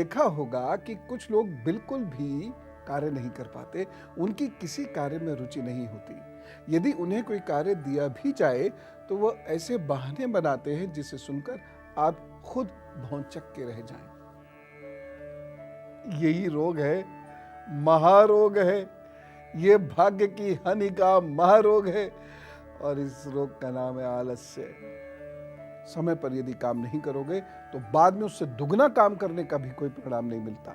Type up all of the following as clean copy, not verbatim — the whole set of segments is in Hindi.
देखा होगा कि कुछ लोग बिल्कुल भी कार्य नहीं कर पाते, उनकी किसी कार्य में रुचि नहीं होती। यदि उन्हें कोई कार्य दिया भी जाए तो वो ऐसे बहाने बनाते हैं जिसे सुनकर आप खुद भौंचक के रह जाएं। यही रोग है, महारोग है। ये भाग्य की हानि का महारोग है और इस रोग का नाम है आलस्य। समय पर यदि काम नहीं करोगे तो बाद में उससे दुगना काम करने का भी कोई परिणाम नहीं मिलता।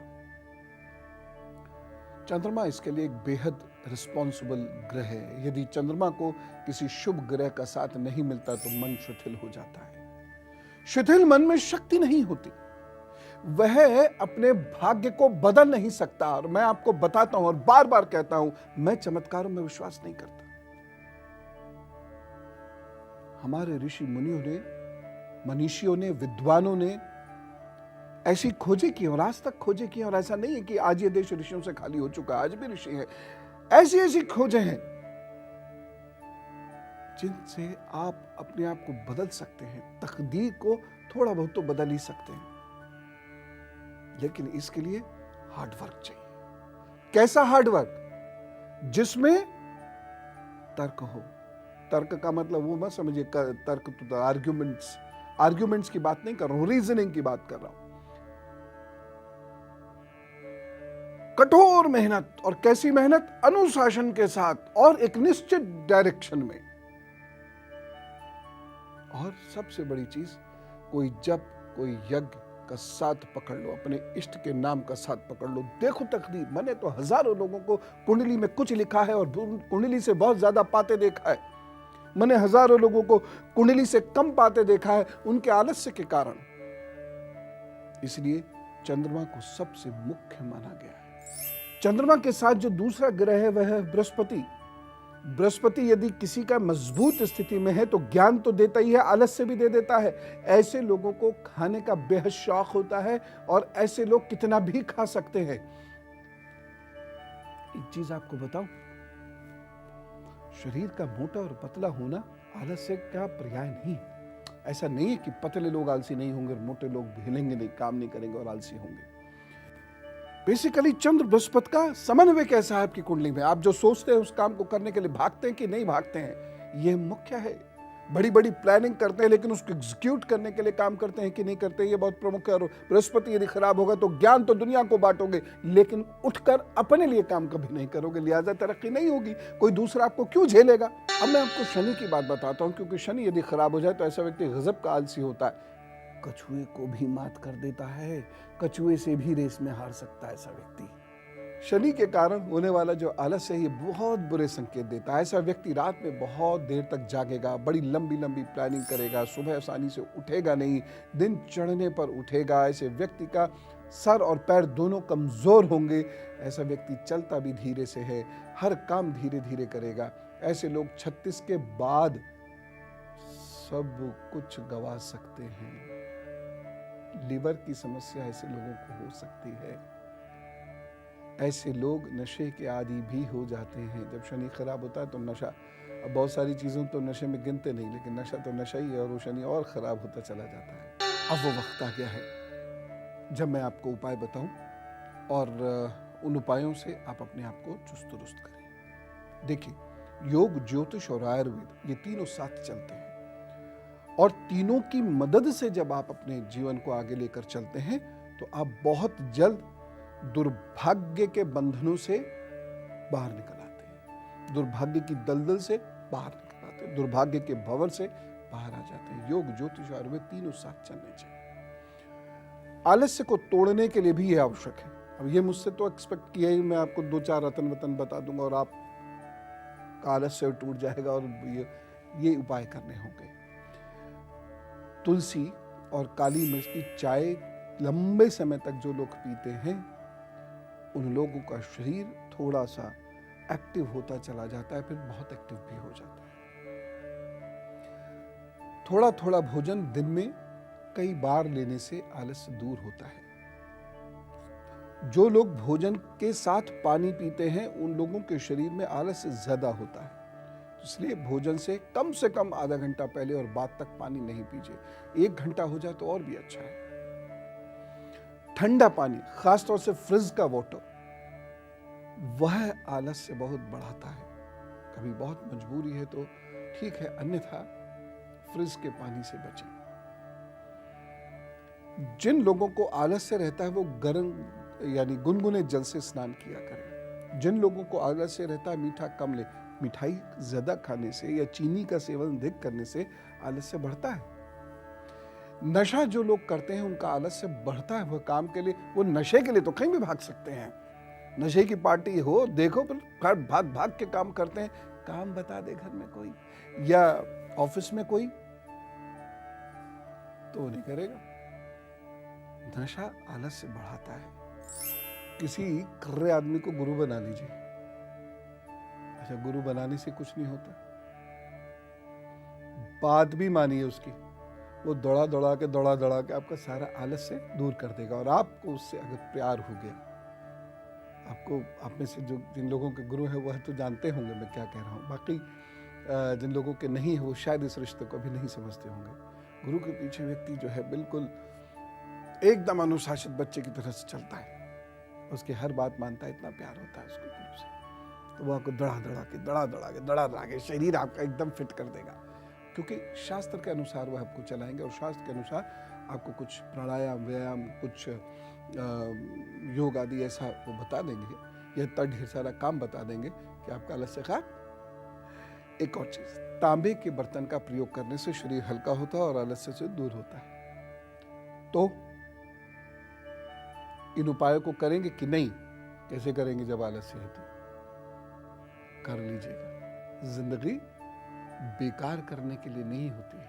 चंद्रमा इसके लिए एक बेहद रिस्पॉन्सिबल ग्रह है। यदि चंद्रमा को किसी शुभ ग्रह का साथ नहीं मिलता तो मन शिथिल हो जाता है। शिथिल मन में शक्ति नहीं होती, वह अपने भाग्य को बदल नहीं सकता। और मैं आपको बताता हूं और बार बार कहता हूं, मैं चमत्कारों में विश्वास नहीं करता। हमारे ऋषि मुनियों ने, मनीषियों ने, विद्वानों ने ऐसी खोजें की और आज तक खोजें की। और ऐसा नहीं है कि आज ये देश ऋषियों से खाली हो चुका है, आज भी ऋषि हैं। ऐसी ऐसी खोजें हैं जिनसे आप अपने आप को बदल सकते हैं। तकदीर को थोड़ा बहुत तो बदल ही सकते हैं, लेकिन इसके लिए हार्ड वर्क चाहिए। कैसा हार्ड वर्क? जिसमें तर्क हो। तर्क का मतलब वो मत समझिए तर्क तो आर्ग्यूमेंट्स की बात नहीं कर रहा हूं, रीजनिंग की बात कर रहा हूं। कठोर मेहनत। और कैसी मेहनत? अनुशासन के साथ और एक निश्चित डायरेक्शन में। और सबसे बड़ी चीज, कोई जप, कोई यज्ञ का साथ पकड़ लो, अपने इष्ट के नाम का साथ पकड़ लो। देखो तकदीर, मैंने तो हजारों लोगों को कुंडली में कुछ लिखा है और कुंडली से बहुत ज्यादा पाते देखा है। मैंने हजारों लोगों को कुंडली से कम पाते देखा है, उनके आलस्य के कारण। इसलिए चंद्रमा को सबसे मुख्य माना गया है। चंद्रमा के साथ जो दूसरा ग्रह है वह है बृहस्पति। बृहस्पति यदि किसी का मजबूत स्थिति में है तो ज्ञान तो देता ही है, आलस्य भी दे देता है। ऐसे लोगों को खाने का बेहद शौक होता है और ऐसे लोग कितना भी खा सकते हैं। एक चीज आपको बताऊं, शरीर का मोटा और पतला होना आलस्य का पर्याय नहीं। ऐसा नहीं है कि पतले लोग आलसी नहीं होंगे, मोटे लोग हिलेंगे नहीं, काम नहीं करेंगे और आलसी होंगे। बेसिकली चंद्र बृहस्पति का समन्वय कैसा है आपकी कुंडली में? आप जो सोचते हैं उस काम को करने के लिए भागते हैं कि नहीं भागते हैं, यह मुख्य है। बड़ी बड़ी प्लानिंग करते हैं लेकिन उसको एग्जीक्यूट करने के लिए काम करते हैं कि नहीं करते, ये बहुत प्रमुख है। और बृहस्पति यदि खराब होगा तो ज्ञान तो दुनिया को बांटोगे लेकिन उठकर अपने लिए काम कभी नहीं करोगे, लिहाजा तरक्की नहीं होगी। कोई दूसरा आपको क्यों झेलेगा? अब मैं आपको शनि की बात बताता हूं, क्योंकि शनि यदि खराब हो जाए तो ऐसा व्यक्ति गजब का आलसी होता है। कछुए को भी मात कर देता है, कछुए से भी रेस में हार सकता है ऐसा व्यक्ति। शनि के कारण होने वाला जो आलस्य है ये बहुत बुरे संकेत देता है। ऐसा व्यक्ति रात में बहुत देर तक जागेगा, बड़ी लंबी लंबी प्लानिंग करेगा, सुबह आसानी से उठेगा नहीं, दिन चढ़ने पर उठेगा। ऐसे व्यक्ति का सर और पैर दोनों कमजोर होंगे। ऐसा व्यक्ति चलता भी धीरे से है, हर काम धीरे धीरे करेगा। ऐसे लोग 36 के बाद सब कुछ गवा सकते हैं। लीवर की समस्या ऐसे लोगों को हो सकती है। ऐसे लोग नशे के आदी भी हो जाते हैं। जब शनि खराब होता है तो नशा, अब बहुत सारी चीज़ों तो नशे में गिनते नहीं, लेकिन नशा तो नशा ही है और वो शनि और खराब होता चला जाता है। अब वो वक्त आ गया है जब मैं आपको उपाय बताऊं और उन उपायों से आप अपने आप को चुस्त दुरुस्त करें। देखिए, योग, ज्योतिष और आयुर्वेद ये तीनों साथ चलते हैं और तीनों की मदद से जब आप अपने जीवन को आगे लेकर चलते हैं तो आप बहुत जल्द दुर्भाग्य के बंधनों से बाहर निकल आते हैं, दुर्भाग्य की दलदल से बाहर निकल आते हैं, दुर्भाग्य के भंवर से बाहर आ जाते हैं। योग, ज्योतिष, आयुर्वेद तीनों साथ चलने चाहिए। आलस्य को तोड़ने के लिए भी यह आवश्यक है। अब ये मुझसे तो एक्सपेक्ट किया ही, मैं आपको 2-4 रतन वतन बता दूंगा और आप आलस्य टूट जाएगा और ये उपाय करने होंगे। तुलसी और काली मिर्च की चाय लंबे समय तक जो लोग पीते हैं उन लोगों का शरीर थोड़ा सा एक्टिव होता चला जाता है, फिर बहुत एक्टिव भी हो जाता है। थोड़ा थोड़ा भोजन दिन में कई बार लेने से आलस्य दूर होता है। जो लोग भोजन के साथ पानी पीते हैं उन लोगों के शरीर में आलस्य ज्यादा होता है। इसलिए भोजन से कम आधा घंटा पहले और बाद तक पानी नहीं पीजिए। 1 घंटा हो जाए तो और भी अच्छा है। ठंडा पानी, खासतौर से फ्रिज का वाटर, वह आलस से बहुत बढ़ाता है। कभी बहुत मजबूरी है तो ठीक है, अन्यथा फ्रिज के पानी से बचें। जिन लोगों को आलस से रहता है वो गर्म यानी गुनगुने जल से स्नान किया करें। जिन लोगों को आलस से रहता है मीठा कम ले। मिठाई ज्यादा खाने से या चीनी का सेवन अधिक करने से आलस से बढ़ता है। नशा जो लोग करते हैं उनका आलस से बढ़ता है। वह काम के लिए, वो नशे के लिए तो कहीं भी भाग सकते हैं। नशे की पार्टी हो, देखो पर भाग भाग के काम करते हैं। काम बता दे घर में कोई या ऑफिस में कोई तो वो नहीं करेगा। नशा आलस से बढ़ाता है। किसी कर्रे आदमी को गुरु बना लीजिए। अच्छा, गुरु बनाने से कुछ नहीं होता, बात भी मानिए उसकी, वो दौड़ा दौड़ा के आपका सारा आलस से दूर कर देगा। और आपको उससे अगर प्यार हो गया, आपको, आप में से जो जिन लोगों के गुरु हैं वह तो जानते होंगे मैं क्या कह रहा हूँ, बाकी जिन लोगों के नहीं है वो शायद इस रिश्ते को अभी नहीं समझते होंगे। गुरु के पीछे व्यक्ति जो है बिल्कुल एकदम अनुशासित बच्चे की तरह से चलता है, उसकी हर बात मानता है, इतना प्यार होता है उसको गुरु से, तो वो आपको दड़ा के शरीर आपका एकदम फिट कर देगा, क्योंकि शास्त्र के अनुसार वह आपको चलाएंगे और शास्त्र के अनुसार आपको कुछ प्राणायाम, व्यायाम, कुछ योग आदि ऐसा वो बता देंगे, यह तक ढेर सारा काम बता देंगे कि आपका आलस से खा। एक और चीज, तांबे के बर्तन का प्रयोग करने से शरीर हल्का होता है और आलस्य से दूर होता है। तो इन उपायों को करेंगे कि नहीं? कैसे करेंगे जब आलस्य है तो? कर लीजिएगा। जिंदगी बेकार करने के लिए नहीं होती है।